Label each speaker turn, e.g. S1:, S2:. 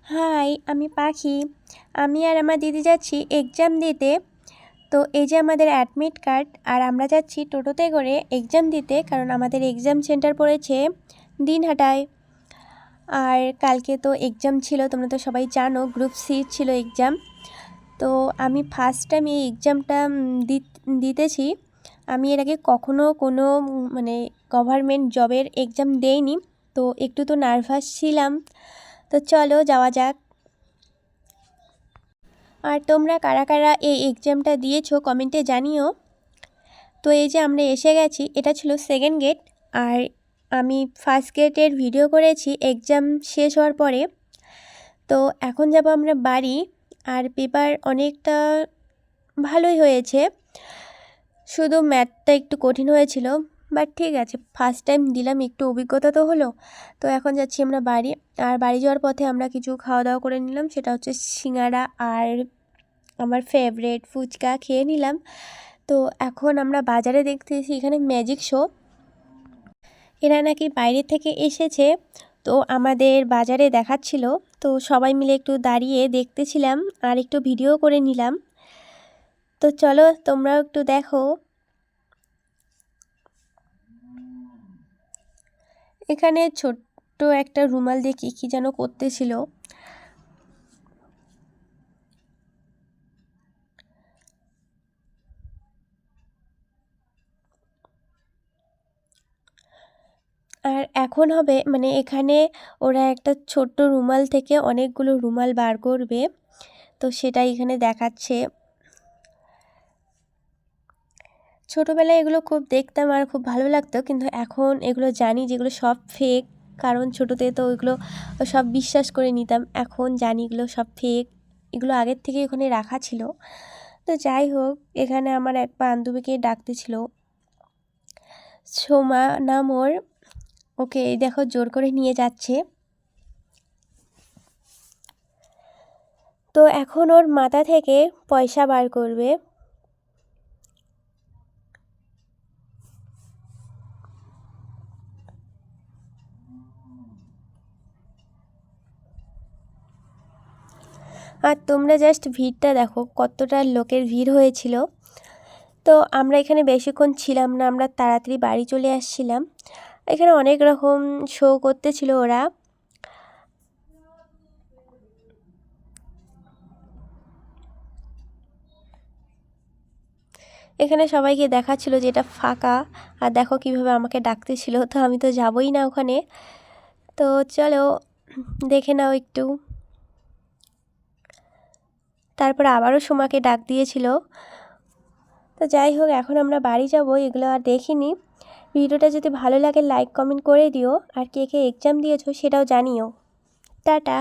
S1: High, আমি পাখি। আমি আর আমার দিদি যাচ্ছি এক্সাম দিতে। তো এই যে আমাদের অ্যাডমিট কার্ড, আর আমরা যাচ্ছি টোটোতে করে এক্সাম দিতে, কারণ আমাদের এক্সাম সেন্টার পড়েছে দিনহাটায়। আর কালকে তো এক্সাম ছিল, তোমরা তো সবাই জানো, গ্রুপ সি ছিল এক্সাম। তো আমি ফার্স্ট টাইম এই এক্সামটা দিতেছি। আমি এর আগে কখনো কোনো মানে গভর্নমেন্ট জবের এক্সাম দেইনি, তো একটু তো নার্ভাস ছিলাম। তো চলো যাওয়া যাক। আর তোমরা কারা কারা এই এক্সামটা দিয়েছো কমেন্টে জানিও। তো এই যে আমরা এসে গেছি, এটা ছিল সেকেন্ড গেট। আর আমি ফার্স্ট গেটের ভিডিও করেছি এক্সাম শেষ হওয়ার পরে। তো এখন যাব আমরা বাড়ি। আর পেপার অনেকটা ভালোই হয়েছে, শুধু ম্যাথটা একটু কঠিন হয়েছিল, বাট ঠিক আছে, ফার্স্ট টাইম দিলাম, একটু অভিজ্ঞতা তো হলো। তো এখন যাচ্ছি আমরা বাড়ি। আর বাড়ি যাওয়ার পথে আমরা কিছু খাওয়া দাওয়া করে নিলাম, সেটা হচ্ছে সিঙ্গাড়া আর আমার ফেভারিট ফুচকা খেয়ে নিলাম। তো এখন আমরা বাজারে দেখতেছি এখানে ম্যাজিক শো, এরা নাকি বাইরে থেকে এসেছে, তো আমাদের বাজারে দেখাচ্ছিল। তো সবাই মিলে একটু দাঁড়িয়ে দেখতেছিলাম আর একটু ভিডিও করে নিলাম। তো চলো তোমরাও একটু দেখো। এখানে ছোট্ট একটা রুমাল দিয়ে কী যেন করতেছিল। আর এখন হবে মানে এখানে ওরা একটা ছোট্ট রুমাল থেকে অনেকগুলো রুমাল বার করবে, তো সেটাই এখানে দেখাচ্ছে। ছোটোবেলায় এগুলো খুব দেখতাম আর খুব ভালো লাগতো, কিন্তু এখন এগুলো জানি যেগুলো সব ফেক, কারণ ছোটোতে তো এগুলো সব বিশ্বাস করে নিতাম। এখন জানি এগুলো সব ফেক, এগুলো আগের থেকে ওখানে রাখা ছিল। তো যাই হোক, এখানে আমার এক বান্ধবীকে ডাকতেছিল, সোমা নাম ওর। ওকে দেখো জোর করে নিয়ে যাচ্ছে। তো এখন ওর মাথা থেকে পয়সা বার করবে। আর তোমরা জাস্ট ভিড়টা দেখো, কতটা লোকের ভিড় হয়েছিল। তো আমরা এখানে বেশিক্ষণ ছিলাম না, আমরা তাড়াতাড়ি বাড়ি চলে আসছিলাম। এখানে অনেক রকম শো করতেছিল ওরা। এখানে সবাইকে দেখাচ্ছিল যে এটা ফাঁকা, আর দেখো কিভাবে আমাকে ডাকতেছিল, তো আমি তো যাবই না ওখানে। তো চলো দেখে নাও একটু। তারপর আবারও সোমাকে ডাক দিয়েছিল। তো যাই হোক, এখন আমরা বাড়ি যাব, এগুলো আর দেখিনি। ভিডিওটা যদি ভালো লাগে লাইক কমেন্ট করে দিও, আর কে কে এক্সাম দিয়েছো সেটাও জানিও। টাটা।